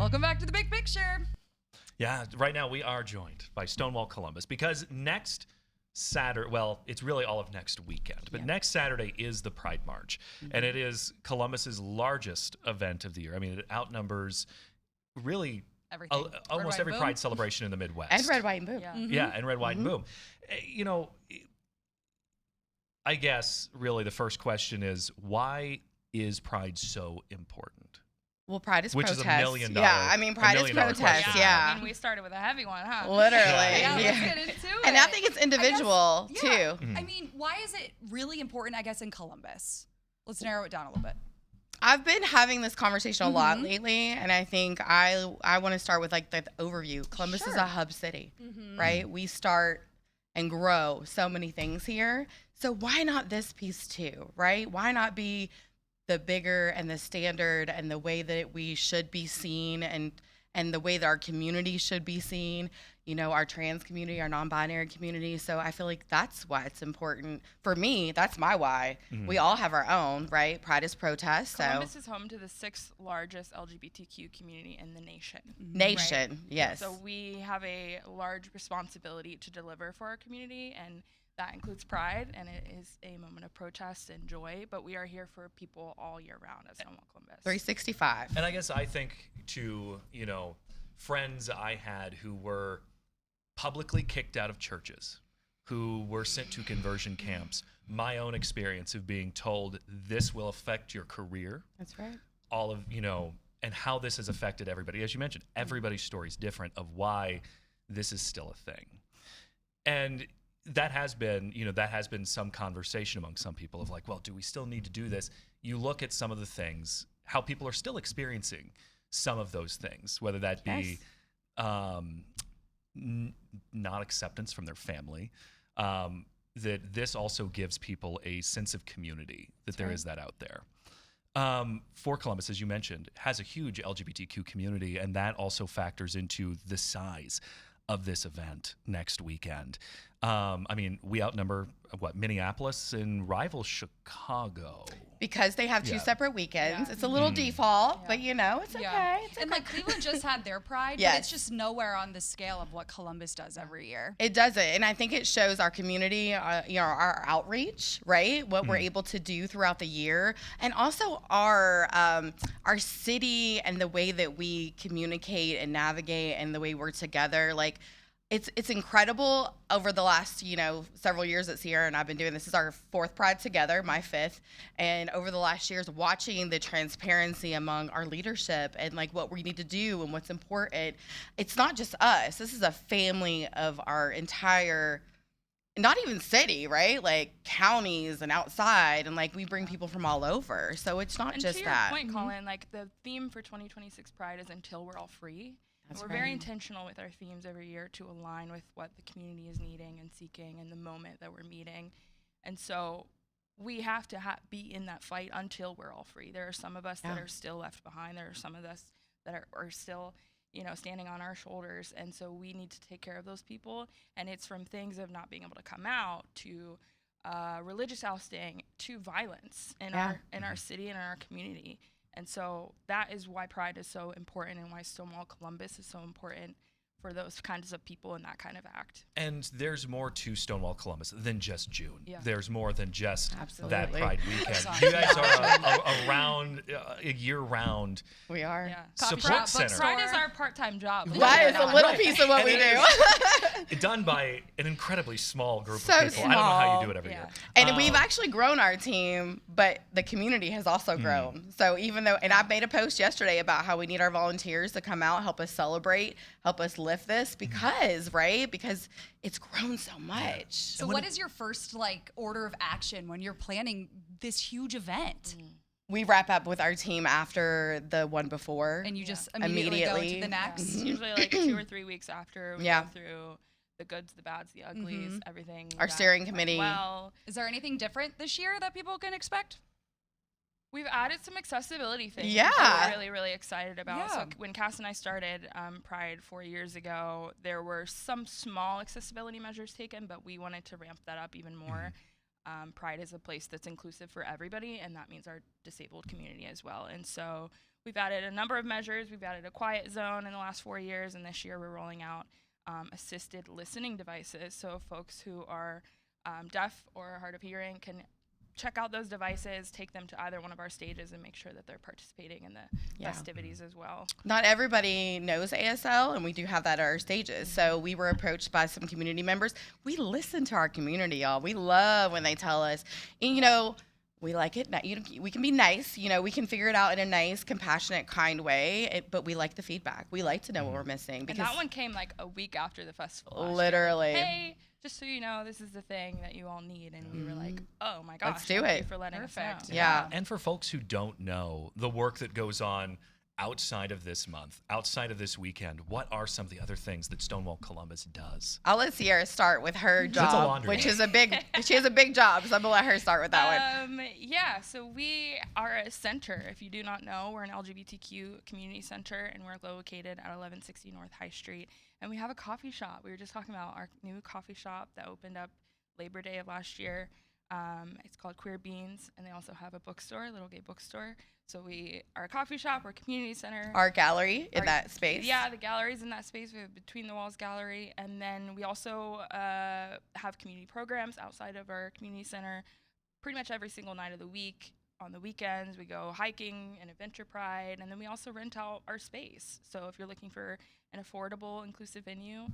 Welcome back to the big picture. Yeah, right now we are joined by Stonewall Columbus because next Saturday, well, it's really all of next weekend, but next Saturday is the Pride March, and it is Columbus's largest event of the year. I mean, it outnumbers really almost every Pride celebration in the Midwest. And Red, White, and Boom. Yeah, and Red, White, and Boom. You know, I guess really the first question is, why is Pride so important? Well, Pride is protest. Which is $1 million. Yeah, I mean, Pride is protest. Yeah. I mean, we started with a heavy one, huh? Literally. Yeah, let's get into it. And I think it's individual, too. I mean, why is it really important, I guess, in Columbus? Let's narrow it down a little bit. I've been having this conversation a lot lately, and I think I want to start with like the overview. Columbus is a hub city, right? We start and grow so many things here. So why not this piece too, right? Why not be the bigger and the standard and the way that we should be seen and the way that our community should be seen, you know, our trans community, our non-binary community. So I feel like that's why it's important. For me, that's my why. We all have our own, right? Pride is protest. Columbus is home to the 6th largest LGBTQ community in the nation. Nation, right? yes. So we have a large responsibility to deliver for our community, and that includes Pride, and it is a moment of protest and joy, but we are here for people all year round at Stonewall Columbus. 365. And I guess I think to, you know, friends I had who were publicly kicked out of churches, who were sent to conversion camps, my own experience of being told this will affect your career. That's right. All of, you know, and how this has affected everybody. As you mentioned, everybody's story is different of why this is still a thing. And that has been some conversation among some people of like, well, do we still need to do this? You look at some of the things, how people are still experiencing some of those things, whether that be not acceptance from their family, that this also gives people a sense of community, that there is that out there. For Columbus, as you mentioned, has a huge LGBTQ community, and that also factors into the size of this event next weekend. I mean, we outnumber Minneapolis and rival Chicago. Because they have two separate weekends. It's a little default, but you know, it's okay. It's and okay. like Cleveland just had their Pride, but it's just nowhere on the scale of what Columbus does every year. It doesn't, and I think it shows our community, you know, our outreach, right? What we're able to do throughout the year, and also our city and the way that we communicate and navigate and the way we're together. Like, it's incredible over the last, you know, several years at Sierra, and I've been doing this is our 4th Pride together, my 5th, and over the last years watching the transparency among our leadership and like what we need to do and what's important. It's not just us. This is a family of our entire, not even city, right? Like counties and outside, and like we bring people from all over. So it's not just that. To your point, Colin, like the theme for 2026 Pride is Until We're All Free. We're very intentional with our themes every year to align with what the community is needing and seeking in the moment that we're meeting. And so we have to be in that fight until we're all free. There are some of us that are still left behind. There are some of us that are still, you know, standing on our shoulders. And so we need to take care of those people. And it's from things of not being able to come out to religious ousting to violence in our city and in our community. And so that is why Pride is so important and why Stonewall Columbus is so important for those kinds of people and that kind of act. And there's more to Stonewall Columbus than just June. Yeah. There's more than just Absolutely. that Pride weekend. You guys are around a year-round We are. support center. Pride is our part-time job. That is a little piece of what we do. Done by an incredibly small group So of people. I don't know how small. you do it every year. And we've actually grown our team, but the community has also grown. So even though, and I made a post yesterday about how we need our volunteers to come out, help us celebrate, help us lift this because it's grown so much. So what is your first like order of action when you're planning this huge event? We wrap up with our team after the one before. And you just immediately go to the next? Usually like 2 or 3 weeks after we go through the goods, the bads, the uglies, everything. Our steering committee. Well, is there anything different this year that people can expect? We've added some accessibility things Yeah. that we're really, really excited about. Yeah. So when Cass and I started Pride 4 years ago, there were some small accessibility measures taken, but we wanted to ramp that up even more. Pride is a place that's inclusive for everybody, and that means our disabled community as well. And so we've added a number of measures. We've added a quiet zone in the last 4 years, and this year we're rolling out assisted listening devices. So folks who are deaf or hard of hearing can check out those devices, take them to either one of our stages, and make sure that they're participating in the festivities as well. Not everybody knows ASL, and we do have that at our stages. So we were approached by some community members. We listen to our community, y'all. We love when they tell us, and, you know, we like it. We can be nice. You know, we can figure it out in a nice, compassionate, kind way. But we like the feedback. We like to know what we're missing. And that one came like a week after the festival. Literally. Hey, just so you know, this is the thing that you all need. And we were like, oh my gosh. Let's do thank it. you for letting us know. Yeah. And for folks who don't know the work that goes on outside of this month, outside of this weekend, what are some of the other things that Stonewall Columbus does? I'll let Sierra start with her That's a job, laundry which list. is a big, she has a big job, so I'm gonna let her start with that one. Yeah, so we are a center. If you do not know, we're an LGBTQ community center, and we're located at 1160 North High Street. And we have a coffee shop. We were just talking about our new coffee shop that opened up Labor Day of last year. It's called Queer Beans, and they also have a bookstore, a little gay bookstore. So we are a coffee shop, we're a community center. Our gallery in that space. Yeah, the gallery's in that space. We have Between the Walls Gallery. And then we also have community programs outside of our community center pretty much every single night of the week. On the weekends, we go hiking and Adventure Pride. And then we also rent out our space. So if you're looking for an affordable, inclusive venue,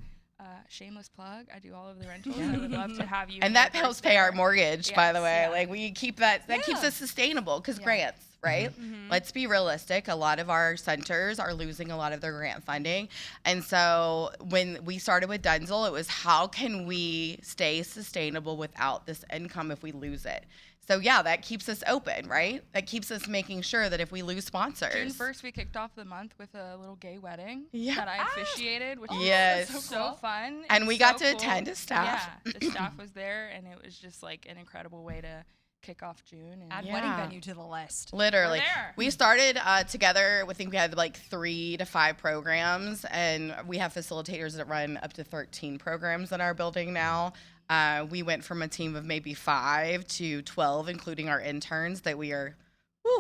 shameless plug, I do all of the rentals. I would love to have you. And that helps pay our mortgage, by the way. yeah. Like, we keep that keeps us sustainable, because grants, right? Let's be realistic. A lot of our centers are losing a lot of their grant funding. And so when we started with Denzel, it was, how can we stay sustainable without this income if we lose it? So yeah, that keeps us open, right? That keeps us making sure that if we lose sponsors. June 1st, we kicked off the month with a little gay wedding Yeah. that I officiated, which Yes. was so fun. And It's we got so to cool. attend as staff. Yeah, the staff was there, and it was just like an incredible way to kick off June. And Add Yeah. wedding venue to the list. Literally. We're there. We started together, I think we had like 3 to 5 programs, and we have facilitators that run up to 13 programs in our building now. We went from a team of maybe 5 to 12, including our interns that we are,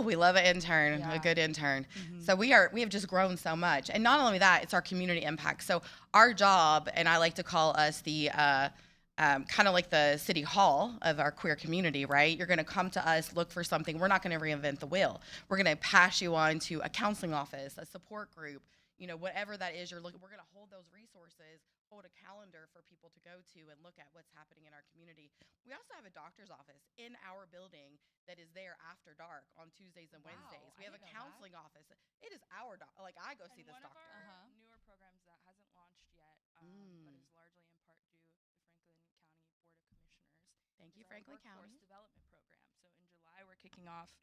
we love an intern, a good intern. So we have just grown so much. And not only that, it's our community impact. So our job, and I like to call us the kind of like the city hall of our queer community, right? You're going to come to us, look for something. We're not going to reinvent the wheel. We're going to pass you on to a counseling office, a support group, you know, whatever that is you're looking. We're going to hold those resources, hold a calendar for people to go to and look at what's happening in our community. We also have a doctor's office in our building that is there after dark on Tuesdays and Wednesdays. We have a counseling office. It is our like, I go see this one doctor. of our newer programs that hasn't launched yet, but is largely in part due the Franklin County Board of Commissioners. Thank you, is our Franklin workforce County. development program. So in July, we're kicking off.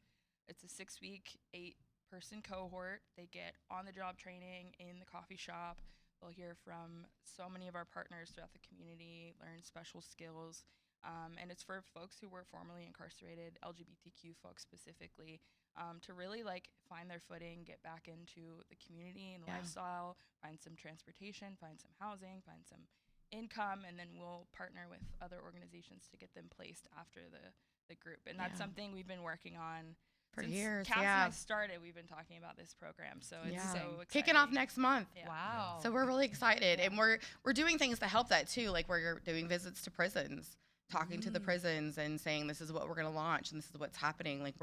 It's a 6-week, 8-person cohort. They get on-the-job training in the coffee shop. They'll hear from so many of our partners throughout the community, learn special skills. And it's for folks who were formerly incarcerated, LGBTQ folks specifically, to really like find their footing, get back into the community and lifestyle, find some transportation, find some housing, find some income, and then we'll partner with other organizations to get them placed after the group. And that's something we've been working on For since years, Cass and yeah. I started. We've been talking about this program, so it's so exciting. Kicking off next month. Yeah. Wow. So we're really excited, and we're doing things to help that too. Like we're doing visits to prisons, talking to the prisons, and saying this is what we're going to launch and this is what's happening. Like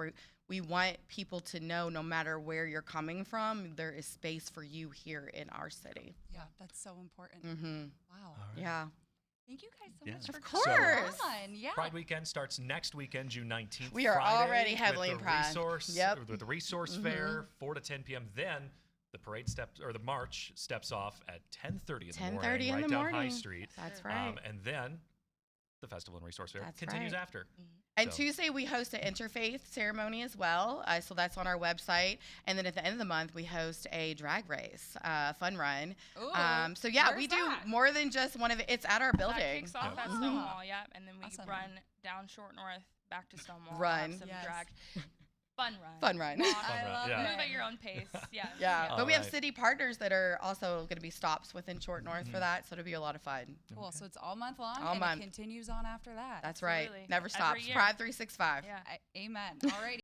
we want people to know, no matter where you're coming from, there is space for you here in our city. Yeah, that's so important. Wow. Yeah. Thank you guys so Yeah. much for Of coming course. on. Yeah. Pride Weekend starts next weekend, June 19th. We are Friday, already heavily with the in Pride. resource, Yep. with the resource fair, 4 to 10 p.m. Then the parade steps, or the march steps off at 10:30 in the morning, 10:30 in right the down High morning. Street. That's right. And then the festival and resource fair That's continues right. after. And So- Tuesday we host an interfaith ceremony as well. So that's on our website. And then at the end of the month we host a drag race, fun run. Ooh, So yeah, where's we do that? more than just one of it. It's at our That building. kicks off at Oh. Stonewall, yep. And then we Awesome. run down Short North, back to Stonewall. Run. Have some Yes. drag. Fun run. Fun run. Walk, I run, love yeah. Move it. at your own pace. Yeah. Yeah, but we have Alright. city partners that are also going to be stops within Short North for that, so it'll be a lot of fun. Cool. So it's all month long All and month. it continues on after that. That's right. Absolutely. Never Every stops. year. Pride 365. Yeah. Amen. All righty.